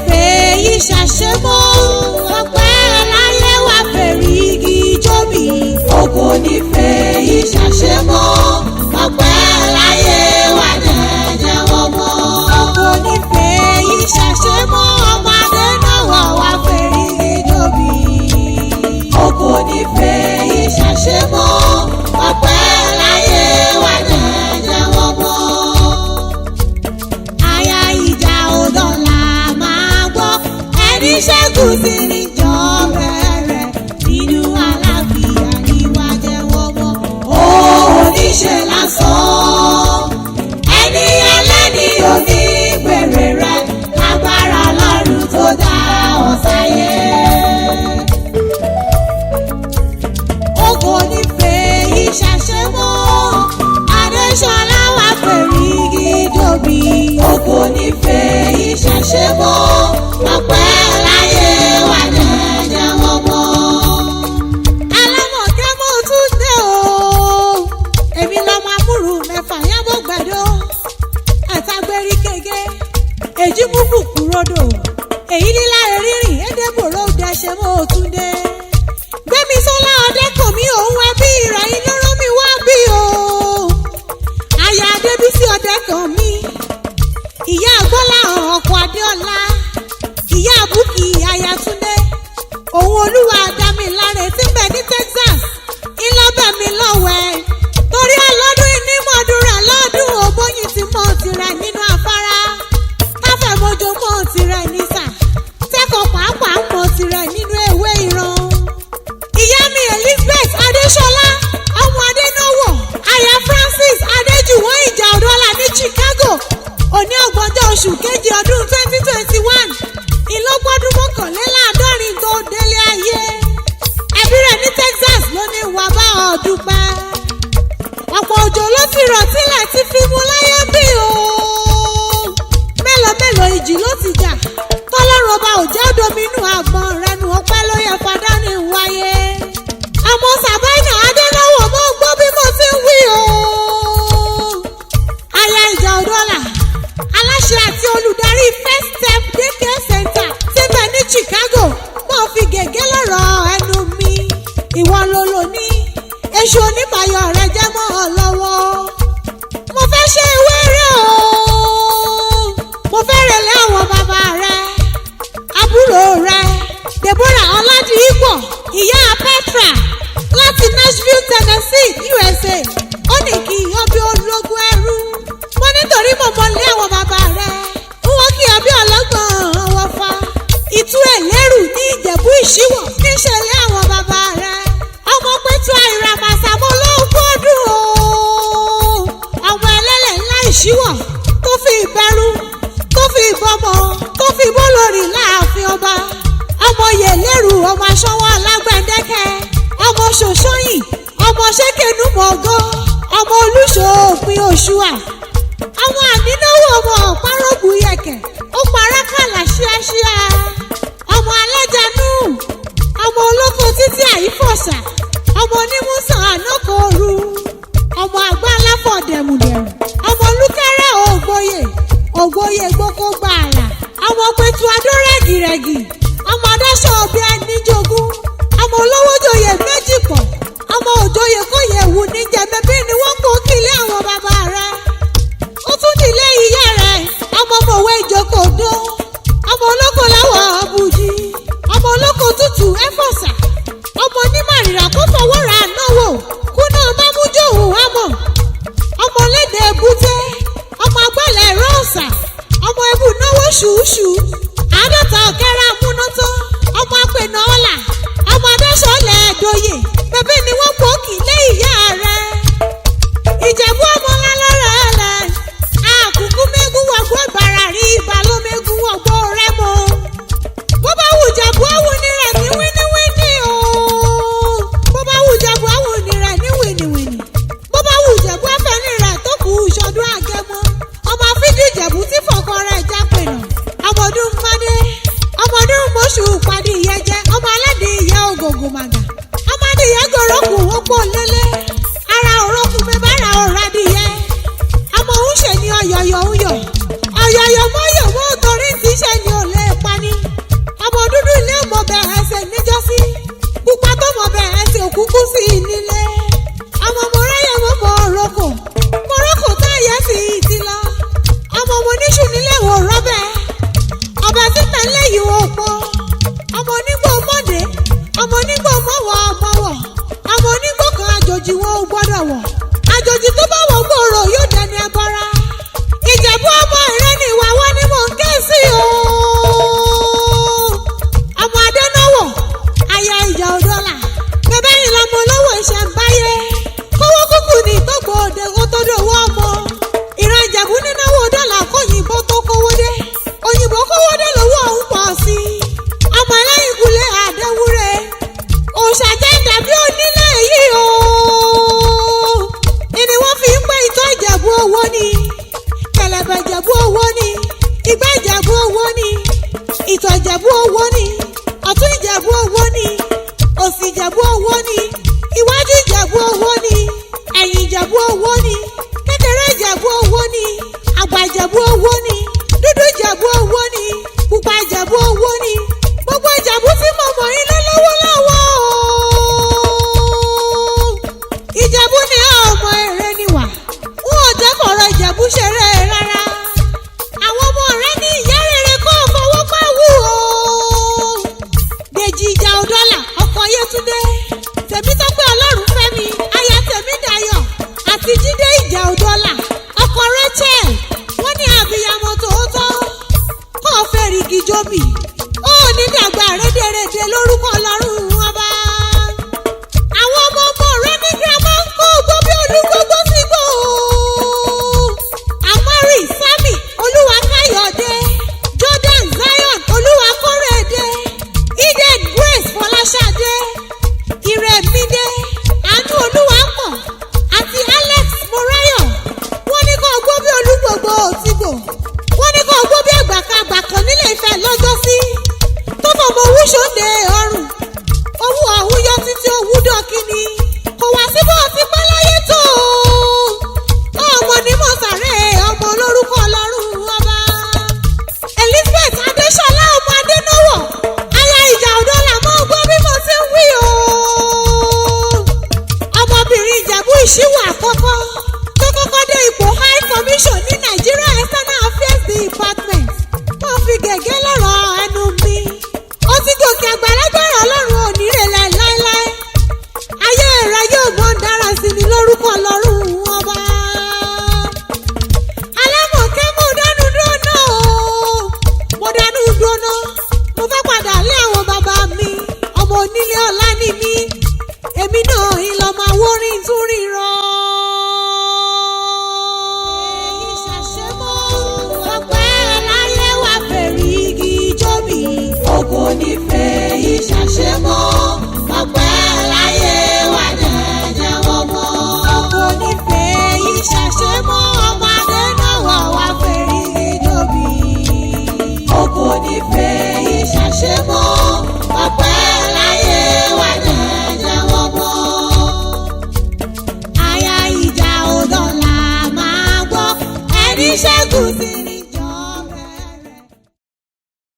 nífẹ̀ẹ́ yìí ṣàṣemọ́ ọpẹ́ láyé wá fèrè igi jóbi. Ògo nífẹ̀ẹ́ yìí ṣàṣemọ́ ọpẹ́ láyé wá jẹ́jẹ́ wọ́n mọ́. Ògo nífẹ̀ẹ́ yìí ṣàṣemọ́ ọmọdé náà wá fèrè igi jóbi. Ògo nífẹ̀ẹ́ yìí ṣàṣemọ́ ọpẹ́ láyé wá jẹ́jẹ́ wọ́n mọ́. Àyà ìjà òdòlà máa gbọ́ ẹni ṣẹ́gun sí níjọ bẹ̀rẹ̀ nínú àlàáfíà ní wá jẹ́wọ́ mọ́. Ó oníṣe lásán ẹni ẹlẹ́ni onígbèrè rẹ̀ lágbára Ọlọ́run tó dá ọ̀sáyé. Ògo nífẹ̀ẹ́ yìí ṣàṣemọ́ Adéṣọlá wá fèrè igi jóbi. Ògo nífẹ̀ẹ́ yìí ṣàṣemọ́ ọpẹ́ láyé wá jẹ́jẹ́ wọ́n mọ́. Alámọ̀kẹ́ mo tún dé o, èmi lọ́mọ amúrù mẹ́fà yábọ̀ gbẹ̀dọ̀ ẹ̀ta gbérí kége èjì múkù kúròdò èyí nílá rírìn édébòrò dẹ̀ṣẹ̀ mo tún dé. Gbémi sọ́lá ọdẹ́kàn mi òun ẹbí rẹ̀ inú rán mi wá bí o. Aya Adébísí ọdẹ́kàn mi, ìyá Agbọ́lá ọkọ̀ Adéọlá, ìyá Búkì Ayátúndé, òun Olúwa Dámiláre tí ń bẹ ní Texas, ńlọ́bẹ̀ mi lọ́wẹ̀. Torí ọlọ́dún ìnímọ̀dúnrà lọ́dún ògbóyin ti mọ̀ tirẹ̀ nínú afárá. Káfẹ́mọ́jọ mọ̀ tirẹ̀ nísà, tẹ́kọ̀ọ́ pàápàá mọ̀ tirẹ̀ nínú ewé ìran. Ìyá mi Elizabeth Adéṣọlá, ọmọ Adénáwọ̀, aya Francis Adéjùwọ̀n ìjà òdọ́là ní Chicago, òní ọgbọ̀njọ́ oṣù kejì ọdún 2021, ìlọ́gbọ́dún mọ́kànléláàádọ́rin tó délé ayé. Ẹbí rẹ̀ ní Texas ló ní wà bá ọ dúpẹ́. Ọ̀pọ̀ òjò ló ti rọ̀ tílẹ̀ ti fi mú láyé bí o. Mélòó mélòó ìjì ló ti jà, tọ́lọ́run ọba ò jẹ́ dominú àgbọn rẹ̀ nù ọpẹ́ ló yẹ fadá ní wáyé. Ọmọ Sàbáìnà Adénáwọ̀ mọ́ gbọ́ bí mo ti ń wí o. Aya ìjà òdọ́là, aláṣẹ àti olùdarí First Step Daycare Center tí ń bẹ ní Chicago, mo fi gègé lọ́rọ̀ ẹnu mi. Ìwọ ló lò ní èṣù oníbàyọ̀ rẹ jẹ́ mọ́ ọ lọ́wọ́. Mo fẹ́ ṣe wẹ́rẹ́ o, mo fẹ́ rẹ̀lẹ́ àwọn bàbá rẹ, àbúrò rẹ Deborah Ọládìípọ̀, ìyá Petra láti Nashville, Tennessee, USA. Ó ní kí ọbẹ̀ ológun ẹrú. Mo nítorí mo mọ̀lé àwọn bàbá rẹ. Wọ́n kí ọbẹ̀ ọlọ́gbọ̀n ọwọ́ fa. Ìtú ẹlẹ́rù ní Ìjẹ̀bú Ìṣíwọ̀ níṣẹ̀lẹ̀ àwọn bàbá rẹ. Ọmọ pẹ̀tù àìràmàṣàmọ́ ló ń gbọ́dún o. Ọmọ ẹlẹ́lẹ̀ ńlá Ìṣíwọ̀ tó fi ìbẹ̀rù, tó fi ìbọmọ, tó fi bólórí láàfin ọba. Ọmọ Yèlérù, ọmọ aṣọ́wọ́ alágbẹ̀dẹ́kẹ́, ọmọ Ṣòṣóyìn, ọmọ Ṣékenúmọ̀gọ́, ọmọ Olúṣòòpin Òṣùà. Àwọn ànínáwó ọmọ ọ̀párọ̀gù yẹ̀kẹ̀, ó pará kàlà ṣíáṣíá. Ọmọ Alájànú, ọmọ olóko títí àyífọ̀ṣà, ọmọ onímúsàn ànákòóru, ọmọ àgbà aláfọ̀ dẹ̀mùdẹ̀mù, ọmọ Lúkẹ́rẹ́ ògbóyè gboko gbààlà, ọmọ pẹ̀tù adó rẹ̀gìrẹ̀gì, ọmọ adáṣọ ọbẹ̀ ẹnìjogún, ọmọ olówó joyè méjì pọ̀, ọmọ òjòyè kóyè wù ní jẹ̀mẹ́bí ni wọ́n kó kílé àwọn bàbá rẹ̀. Ó tún nílé ìyá rẹ̀, ọmọ mọ̀wé ìjókòó, ọmọ olóko láwọ̀ ọ̀bùjì, ọmọ olóko tútù ẹ̀fọ̀sà, ọmọ onímọ̀rìrà kó fọwọ́ ra náwó kúnà mámújòhù àmọ̀, ọmọ lédè èbúté, ọmọ agbálẹ̀ rọ́ọ̀sà, ọmọ ebú náwó ṣùṣù, àádọ́ta ọ̀kẹ́rẹ́ amúnátọ́, ọmọ apẹ̀nà ọ̀là, ọmọ adẹ́sọ̀lẹ̀ ẹ̀dọ́yè, bẹ̀bí ni wọ́n pọ̀ kì lé ìyá rẹ̀. Ìjẹ̀bú ọmọ lálọ́rọ̀ ẹ̀lẹ̀, àkùkù mẹ́gùn wọ̀gbọ́ ìbàrà rí ìbálòmẹ́gùn wọ̀gbọ́ rẹ̀ mọ́. Bó bá wù Jẹ̀bú àwọn onírẹ̀ ní wíníwíní o. Bó bá wù Jẹ̀bú àwọn onírẹ̀ ní wìnìwìnì. Bó bá wù Jẹ̀bú ẹ̀fẹ̀ní rẹ̀ tó kù ìṣọdún Àgẹmọ. Ọmọ fídí Jẹ̀bú tí fọkọ rẹ̀ jápẹ̀nà. Ọmọdún Mádé, ọmọdún Mọ́ṣù padì ìyẹn jẹ́, ọmọ aládé ìyá ògògò màgà. Ọmọdé ìyá gòrókù ópó lélẹ̀. Ara òrókù mi bára òradìyẹ. Ọmọ òun ṣe ni ọ̀yọ̀yọ̀ ń yọ̀. Ọ̀yọ̀yọ̀ mọ́yọ̀ mọ́ torí ti ṣe ni ò lè pani. eléyìí ò pọ̀ ọmọ onígbò mọ́dé ọmọ onígbò mọ́wọ́ ọmọwọ̀ ọmọ onígbò kan àjòjì wọn ò gbọ́dọ̀ wọ̀ àjòjì tó bá wọ̀ gbòòrò yóò dẹni ẹbọra Ìjẹ̀bú ọmọ ìrẹ́ni ìwà wọn ni mò ń ké sí o ọmọ Adénáwọ̀ aya ìjà òdọ́là bẹ́bẹ́ yìí lọmọ olówó ìṣẹ̀ǹbáyé kówó kúkú ní ìtọ́gbò òde kó tó dòwó ọmọ ìran Ìjẹ̀bú nínáwó dọ́là kóyìnbó tó kówó dé òyìnbó kówó dé lówó ọ̀hún pọ̀ sí ọmọ ẹlẹ́yìn kulẹ̀ àdéwúre òṣàjẹ́ dàbí onílé yìí o ìní wọ́n fi ń pé ìtọ́ Ìjẹ̀bú owó ni kẹ̀lẹ̀bẹ̀ Ìjẹ̀bú owó ni ìgbà Ìjẹ̀bú owó ni ìtọ̀ Ìjẹ̀bú owó ni ọ̀tún Ìjẹ̀bú owó ni òsì Ìjẹ̀bú owó ni iwájú Ìjẹ̀bú owó ni ẹ̀yìn Ìjẹ̀bú owó ni kékeré Ìjẹ̀bú owó ni àgbà Ìjẹ̀bú owó ni dúdú Ìjẹ̀bú owó ni pupa Ìjẹ̀bú owó ni gbogbo Ìjẹ̀bú tí mo mọ̀ yín lọ́wọ́ lọ́wọ́ Ìjẹ̀bú ni ọmọ èrè ni wà wọn ò jẹ́ kọ̀rọ̀ Ìjẹ̀bú ṣeré rárá àwọn ọmọ rẹ̀ ní ìyá rere kó fọwọ́ pàwọ́ o Dèjì ìjà òdọ́là ọkọ Yétúndé Tèmítọ́pẹ́ Ọlọ́runfẹ́mi aya Tèmídayọ̀ àti Jídé ìjà òdọ́là ọkọ Rachel wọ́n ní àbíyamọ tòótọ́ kó o fẹ́ rigi jóbi ó ní dàgbà rédèrèdè lórúkọ Ọlọ́run ọba àwọn ọmọ rẹ̀ ní girama ń kó gbóbi olúgbógbó sígbó Amari Sami Olúwakáyọ̀dé Jordan Zion Olúwakórèdé Eden Grace Fọláṣadé Ìrẹ̀mídé Àánú Olúwapọ̀ àti Alex Morayo wọ́n ní kó gbó bí olúgbògbò òtìgbò wọ́n ní kó gbó bí àgbàkagbà kan nílé Ifẹ̀ lọ́jọ́sí tó fọmọ owó ṣòde ọrùn owó ọ̀hún yọ títí owó dọ́kíní kò wá síbò tí pẹ́láyé tó ọmọ ní mọ̀sàrẹ́ ọmọ olórúkọ Ọlọ́run ọba Elizabeth Adéṣọlá ọmọ Adénáwọ̀ aya ìjà òdọ́là mọ́ gbọ́ bí mo ti ń wí o ọmọbìnrin Ìjẹ̀bú ìṣíwọ̀ àkọ́kọ́ tó kọ́kọ́ dé ipò high commission ní Nigeria External Affairs Department wọ́n fi gègé lọ́rọ̀ ẹnu mi ó ti gòkè àgbà lágbára Ọlọ́run òní rẹ̀ láéláé ayé rẹ̀ yóò mọ̀ dára sí ni lórúkọ Ọlọ́run ọba alámọ̀kẹ́ mo dánú dúró mo dánú dúró mo fẹ́ padà lé àwọn bàbá mi ọmọ onílé ọlá ni mí èmi náà ìlọ́mọ àwòrán tún ríran.